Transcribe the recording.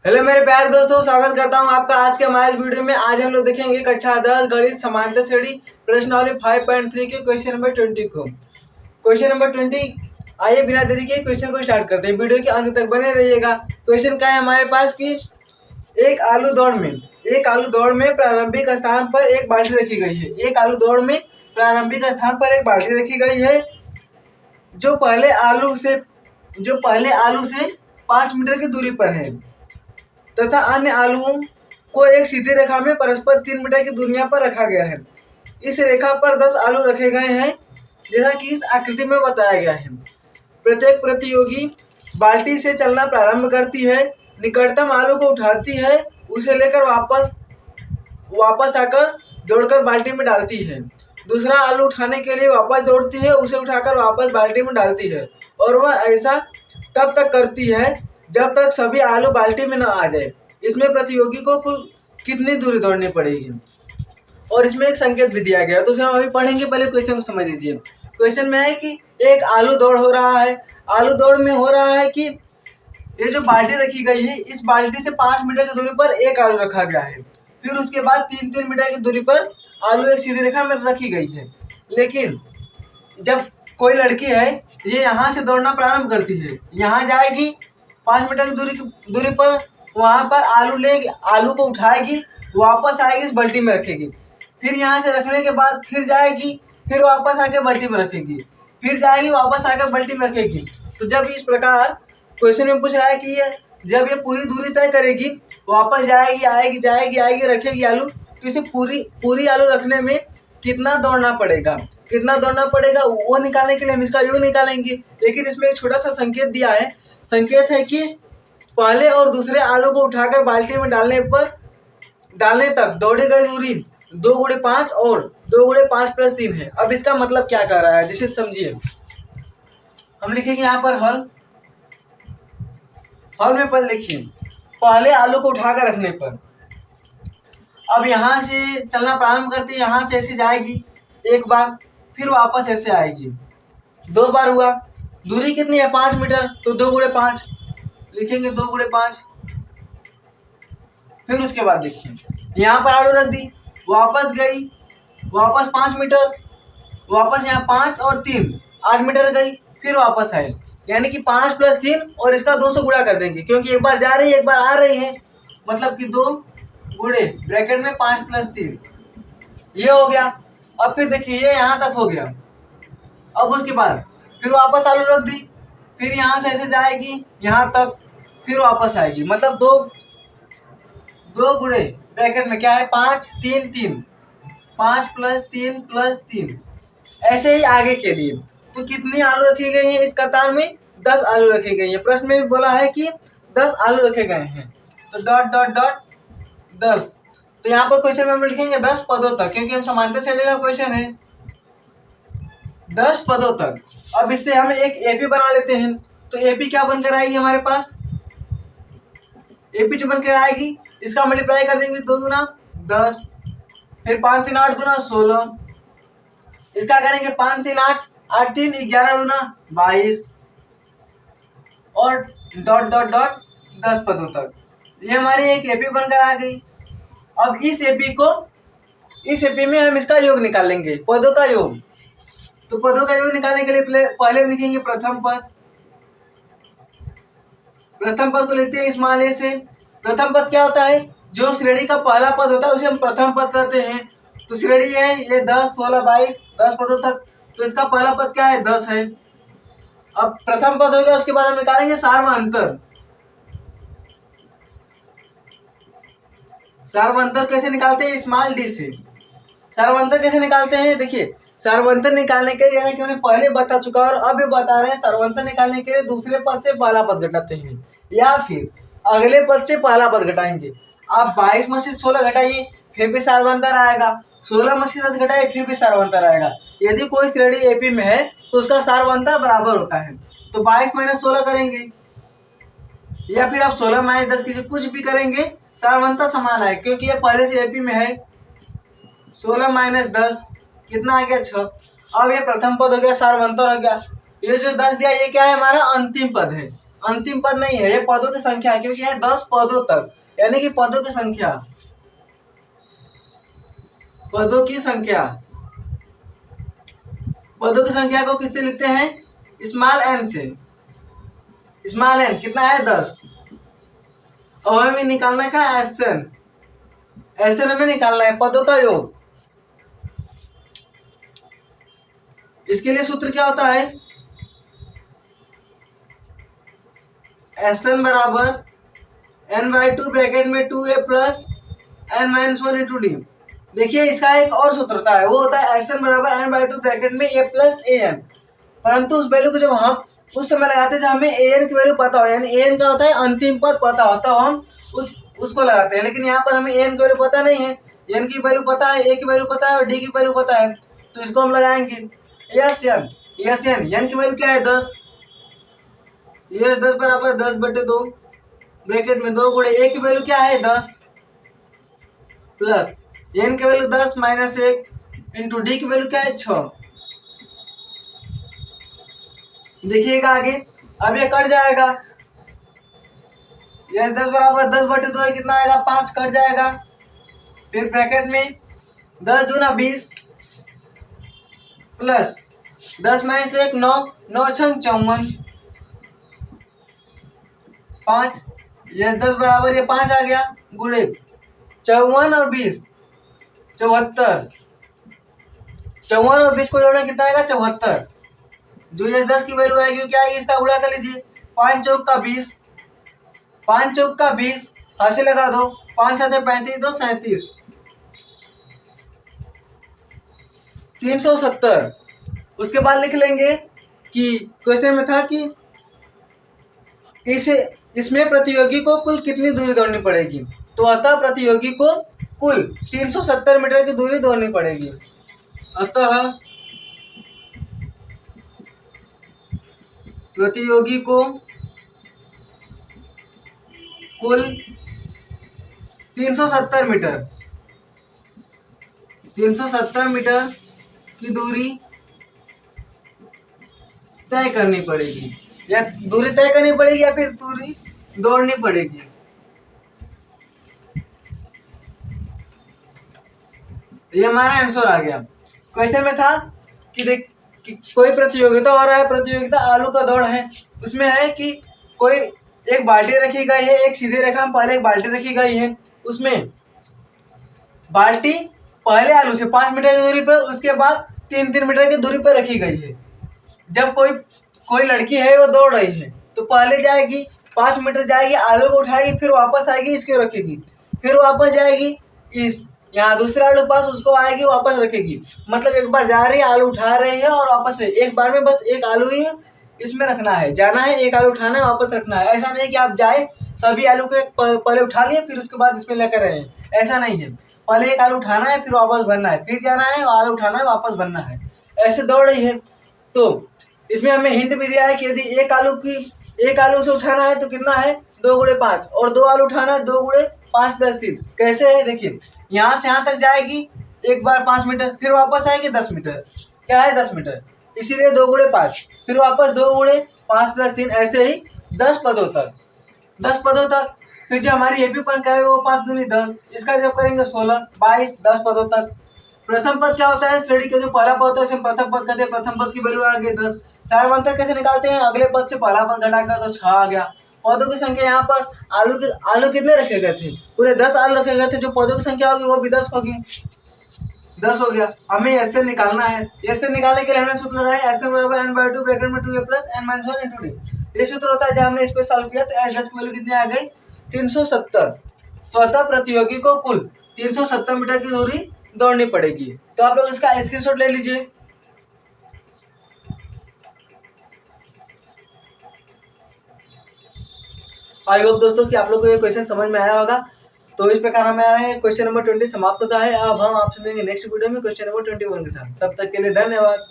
Hello मेरे प्यारे दोस्तों, स्वागत करता हूं आपका आज के हमारे वीडियो में। आज हम लोग देखेंगे कक्षा 10 गणित समांतर श्रेणी प्रश्नावली 5.3 के क्वेश्चन नंबर 20 को। क्वेश्चन नंबर 20, आइए बिना देरी के क्वेश्चन को स्टार्ट करते हैं। वीडियो के अंत तक बने रहिएगा। क्वेश्चन क्या है हमारे पास कि एक आलू दौड़ में प्रारंभिक स्थान पर एक बाल्टी रखी गई है। एक आलू दौड़ में प्रारंभिक स्थान पर एक बाल्टी रखी गई है जो पहले आलू से 5 मीटर की दूरी पर है तथा अन्य आलुओं को एक सीधी रेखा में परस्पर 3 मीटर की दूरियां पर रखा गया है। इस रेखा पर 10 आलू रखे गए हैं जैसा कि इस आकृति में बताया गया है। प्रत्येक प्रतियोगी बाल्टी से चलना प्रारंभ करती है, निकटतम आलू को उठाती है, उसे लेकर वापस आकर दौड़कर बाल्टी में डालती है। दूसरा आलू उठाने के लिए वापस दौड़ती है, उसे उठाकर वापस बाल्टी में डालती है और वह ऐसा तब तक करती है जब तक सभी आलू बाल्टी में न आ जाए। इसमें प्रतियोगी को कुल कितनी दूरी दौड़नी पड़ेगी और इसमें एक संकेत भी दिया गया है, तो उसे हम अभी पढ़ेंगे। पहले क्वेश्चन को समझ लीजिए। क्वेश्चन में है कि एक आलू दौड़ हो रहा है। आलू दौड़ में हो रहा है कि ये जो बाल्टी रखी गई है, इस बाल्टी से 5 मीटर की दूरी पर एक आलू रखा गया है। फिर उसके बाद 3-3 मीटर की दूरी पर आलू एक सीधी रेखा में रखी गई है। लेकिन जब कोई लड़की है, ये यहाँ से दौड़ना प्रारंभ करती है, यहाँ जाएगी 5 मीटर की दूरी पर, वहाँ पर आलू को उठाएगी, वापस आएगी, इस बाल्टी में रखेगी। फिर यहाँ से रखने के बाद फिर जाएगी, फिर वापस आके बाल्टी में रखेगी, फिर जाएगी, वापस आकर बाल्टी में रखेगी। तो जब इस प्रकार क्वेश्चन में पूछ रहा है कि ये जब ये पूरी दूरी तय करेगी, वापस जाएगी, आएगी, रखेगी आलू, तो इसे पूरी आलू रखने में कितना दौड़ना पड़ेगा वो निकालने के लिए हम इसका योग निकालेंगे। लेकिन इसमें एक छोटा सा संकेत दिया है। संकेत है कि पहले और दूसरे आलू को उठाकर बाल्टी में डालने तक दौड़ी गई दूरी 2 × 5 और 2 × 5 + 3 है। अब इसका मतलब क्या कर रहा है जिसे समझिए। हम लिखेंगे यहाँ पर हल में पहले देखिए, पहले आलू को उठाकर रखने पर, अब यहाँ से चलना प्रारंभ करते, यहाँ से ऐसे जाएगी एक बार, फिर वापस ऐसे आएगी, 2 बार हुआ। दूरी कितनी है? 5 मीटर, तो 2 × 5 लिखेंगे, 2 × 5। फिर उसके बाद देखिए, यहाँ पर आलू रख दी, वापस गई, वापस 5 मीटर, वापस यहाँ 5 और 3 8 मीटर गई, फिर वापस आए। यानी कि 5 + 3 और इसका 2 से गुणा कर देंगे, क्योंकि एक बार जा रही है एक बार आ रही है, मतलब कि 2 गुणे ब्रैकेट में 5 + 3, ये हो गया। अब फिर देखिए, ये यहाँ तक हो गया। अब उसके बाद फिर वापस आलू रख दी, फिर यहाँ से ऐसे जाएगी यहाँ तक, फिर वापस आएगी, मतलब 2 गुणे ब्रैकेट में क्या है 5 3 3, 5 + 3 + 3, ऐसे ही आगे के लिए। तो कितनी आलू रखी गई है इस कतार में? 10 आलू रखी गई है। प्रश्न में भी बोला है कि 10 आलू रखे गए हैं, तो ... 10। तो यहाँ पर क्वेश्चन में हम लिखेंगे 10 पदों तक, क्योंकि हम समांतर श्रेणी का क्वेश्चन है, 10 पदों तक। अब इससे हम एक एपी बना लेते हैं। तो एपी क्या बनकर आएगी हमारे पास? एपी जो बनकर आएगी, इसका मल्टीप्लाई कर देंगे, 2 दूना 10, फिर 5 3 8 दूना 16, इसका करेंगे 5 3 8, 8 3 11 दूना 22 और ... 10 पदों तक। ये हमारी एक एपी बनकर आ गई। अब इस एपी में हम इसका योग निकालेंगे, पदों का योग। तो पदों का योग निकालने के लिए पहले हम लिखेंगे प्रथम पद को लिखते हैं स्मॉल ए से। प्रथम पद क्या होता है? जो श्रेणी का पहला पद होता है उसे हम प्रथम पद कहते हैं। तो श्रेणी है ये 10 16 22 10 पदों तक, तो इसका पहला पद क्या है? 10 है। अब प्रथम पद हो गया, उसके बाद हम निकालेंगे सार्वअंतर। सार्वअंतर कैसे निकालते हैं? स्मॉल डी से। सार्वअंतर कैसे निकालते हैं? देखिए, सार्वअंतर निकालने के लिए कि मैंने पहले बता चुका और अब भी बता रहे हैं, सार्वअंतर निकालने के लिए दूसरे पद से पहला पद घटाते हैं या फिर अगले पद से पहला पद घटाएंगे। आप 22 में से 16 घटाइए, फिर भी सार्वअंतर आएगा। 16 में से 10 घटाइए, फिर भी सार्वअंतर आएगा। यदि कोई श्रेणी एपी में है तो उसका सार्वअंतर बराबर होता है। तो 22 - 16 करेंगे या फिर आप 16 - 10 कीजिए, कुछ भी करेंगे, सार्वअंतर समान है, क्योंकि ये पहले से एपी में है। 16 - 10 कितना आ गया? 6। अब ये प्रथम पद हो गया, सार्वअंतर हो गया। ये जो 10 दिया, ये क्या है? हमारा अंतिम पद है। अंतिम पद नहीं है, ये पदों की संख्या है, क्योंकि है 10 पदों तक, यानी कि पदों की संख्या, पदों की संख्या, पदों की संख्या को किससे लिखते हैं? स्मॉल एन से। स्मॉल एन कितना है? 10। और हमें निकालना का एसएन, एसएन हमें निकालना है पदों का योग। इसके लिए सूत्र क्या होता है? एसएन बराबर n/2 ब्रैकेट में 2a plus n-1 into D. देखिए इसका एक और सूत्र होता है, वो होता है एसएन बराबर n/2 ब्रैकेट में a प्लस an। परंतु उस वैल्यू को जब हम उस समय लगाते हैं जब हमें an की वैल्यू पता हो, यानी an का होता है अंतिम पद पता होता है, हम उसको लगाते हैं। लेकिन यहाँ पर हमें an की वैल्यू पता नहीं है, n की वैल्यू पता है, a की वैल्यू पता है और d की वैल्यू पता है, तो इसको हम लगाएंगे Sn। n की वैल्यू क्या है? 10। ये 10 बराबर 10/2 ब्रैकेट में 2 गुणे a की वैल्यू क्या है? 10 प्लस n की वैल्यू 10 माइनस 1 इंटू डी की वैल्यू क्या है? 6। देखिएगा आगे, अब ये कट जाएगा, ये 10 बराबर 10/2 कितना आएगा? 5 कट जाएगा। फिर ब्रैकेट में 10 दूना 20 प्लस 10 माइनस 1 9, 9 छंग 54, 5, ये 10 बराबर ये 5 आ गया गुणे 54 और 20 74, 54 और 20 को जोड़ना कितना आएगा? 74। जो ये 10 की वैल्यू आएगी क्या आएगी? इसका गुणा कर लीजिए, 5 चौक का 20, 5 चौक का 20, हाथ से लगा दो, 5 7 35 2 37, 370। उसके बाद लिख लेंगे कि क्वेश्चन में था कि इसमें प्रतियोगी को कुल कितनी दूरी दौड़नी पड़ेगी, तो अतः प्रतियोगी को कुल 370 मीटर की दूरी दौड़नी पड़ेगी। अतः प्रतियोगी को कुल 370 मीटर की दूरी तय करनी पड़ेगी, या दूरी तय करनी पड़ेगी या फिर दूरी दौड़नी पड़ेगी। ये हमारा आंसर आ गया। क्वेश्चन में था कि देख कि कोई प्रतियोगिता हो रहा है, प्रतियोगिता आलू का दौड़ है। उसमें है कि कोई एक बाल्टी रखी गई है, एक सीधी रेखा में पहले एक बाल्टी रखी गई है, उसमें बाल्टी पहले आलू से 5 मीटर की दूरी पर, उसके बाद 3-3 मीटर की दूरी पर रखी गई है। जब कोई लड़की है वो दौड़ रही है, तो पहले जाएगी 5 मीटर जाएगी, आलू को उठाएगी, फिर वापस आएगी, इसको रखेगी, फिर वापस जाएगी इस यहाँ दूसरे आलू के पास, उसको आएगी, वापस रखेगी। मतलब एक बार जा रही है, आलू उठा रही है और वापस रही, एक बार में बस एक आलू ही इसमें रखना है, जाना है, एक आलू उठाना है, वापस रखना है। ऐसा नहीं कि आप जाए सभी आलू को पहले उठा लिए फिर उसके बाद इसमें लेकर रहे हैं, ऐसा नहीं है। पहले एक आलू उठाना है, फिर वापस भरना है, फिर जाना है, आलू उठाना है, वापस भरना है, ऐसे दौड़ रही है। तो इसमें हमें हिंट भी दिया है कि यदि एक आलू से उठाना है तो कितना है? 2 गुणे 5, और 2 आलू उठाना है 2 गुणे 5 प्लस 3। कैसे है देखिए, यहाँ से यहाँ तक जाएगी एक बार 5 मीटर, फिर वापस आएगी 10 मीटर, क्या है? 10 मीटर, इसीलिए 2 गुणे 5, फिर वापस 2 गुणे 5 प्लस 3, ऐसे ही 10 पदों तक। फिर जो हमारी एपी पन करेगा वो 5 दूनी 10, इसका जब करेंगे 16 22 10 पदों तक। प्रथम पद क्या होता है? श्रेणी का जो पहला पद होता है उसे प्रथम पद कहते हैं। प्रथम पद की वैल्यू आ गई 10। सार्वंतर कैसे निकालते हैं? अगले पद से पहला पद घटाकर तो 6 आ गया। पदों की संख्या यहाँ पर आलू कितने रखे गए थे? पूरे 10 आलू रखे गए थे, जो पदों की संख्या होगी वो भी 10 होगी, 10 हो गया। हमें ऐसे निकालना है, ऐसे निकालने के लिए हमने सूत्र लगाया एस बराबर n/2 ब्रैकेट में 2a plus n-1 into D. ये सूत्र होता है। जब हमने इस पे सॉल्व किया तो s10 की वैल्यू कितनी आ गई? 370। तो अतः प्रतियोगी को कुल 370 मीटर की दूरी दौड़नी पड़ेगी। तो आप लोग इसका स्क्रीनशॉट ले लीजिए। आई होप दोस्तों कि आप लोग को ये क्वेश्चन समझ में आया होगा। तो इस प्रकार हमारा क्वेश्चन नंबर 20 समाप्त होता है। अब हम आपसे मिलेंगे नेक्स्ट वीडियो में क्वेश्चन नंबर 21 के साथ। तब तक के लिए धन्यवाद।